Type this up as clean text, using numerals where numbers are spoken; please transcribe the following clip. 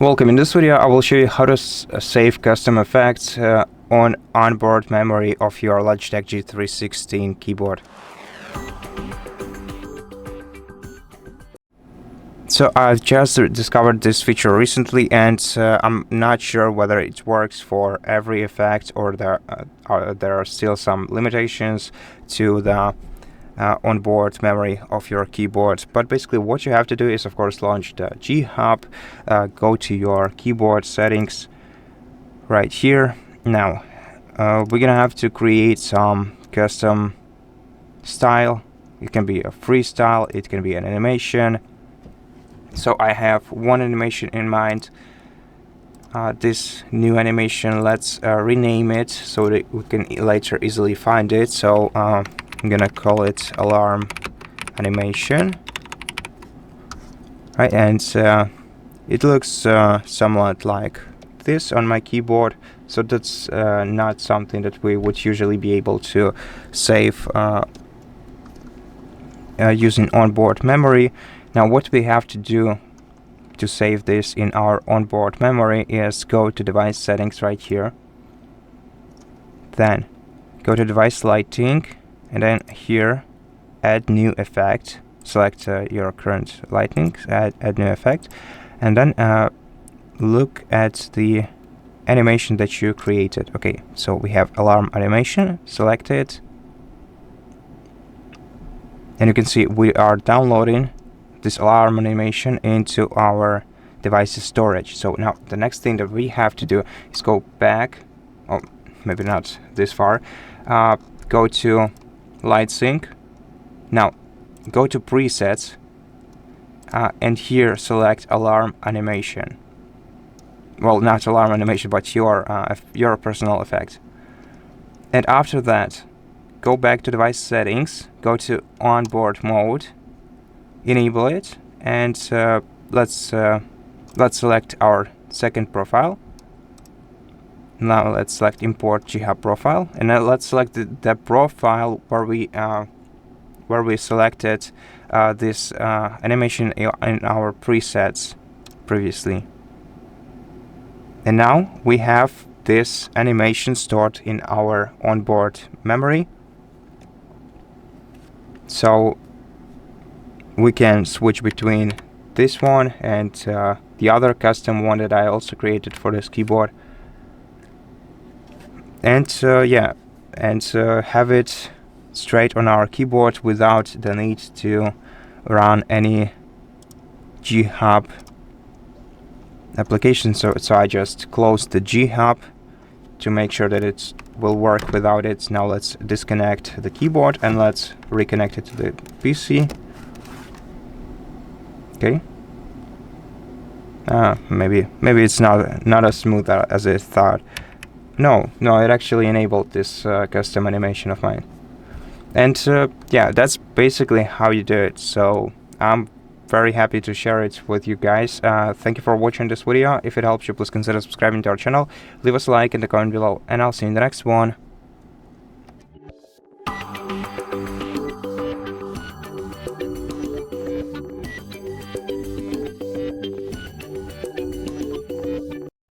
Welcome. In this video, I will show you how to save custom effects on onboard memory of your Logitech G316 keyboard. So I've just discovered this feature recently, and I'm not sure whether it works for every effect or there are still some limitations to the onboard memory of your keyboard. But basically what you have to do is, of course, launch the G Hub, go to your keyboard settings right here. Now we're gonna have to create some custom style. It can be a freestyle, it can be an animation. So I have one animation in mind. This new animation, let's rename it so that we can later easily find it. So I'm gonna call it alarm animation, right? And it looks somewhat like this on my keyboard, so that's not something that we would usually be able to save using onboard memory. Now what we have to do to save this in our onboard memory is go to device settings right here, then go to device lighting, and then here add new effect. Select your current lighting, add new effect, and then look at the animation that you created. Okay, so we have alarm animation, select it, and you can see we are downloading this alarm animation into our device's storage. So now the next thing that we have to do is go back, or maybe not this far, go to LightSync. Now go to presets, and here select alarm animation. Well, not alarm animation, but your personal effect. And after that, go back to device settings, go to onboard mode, enable it, and let's select our second profile. Now let's select import G Hub profile, and now let's select the profile where we selected this animation in our presets previously. And now we have this animation stored in our onboard memory, so we can switch between this one and the other custom one that I also created for this keyboard, and have it straight on our keyboard without the need to run any G Hub application. So I just closed the G Hub to make sure that it will work without it. Now let's disconnect the keyboard and let's reconnect it to the PC. Okay. Maybe it's not as smooth as I thought. No, it actually enabled this custom animation of mine. And yeah, that's basically how you do it. So I'm very happy to share it with you guys. Thank you for watching this video. If it helps you, please consider subscribing to our channel. Leave us a like in the comment below, and I'll see you in the next one.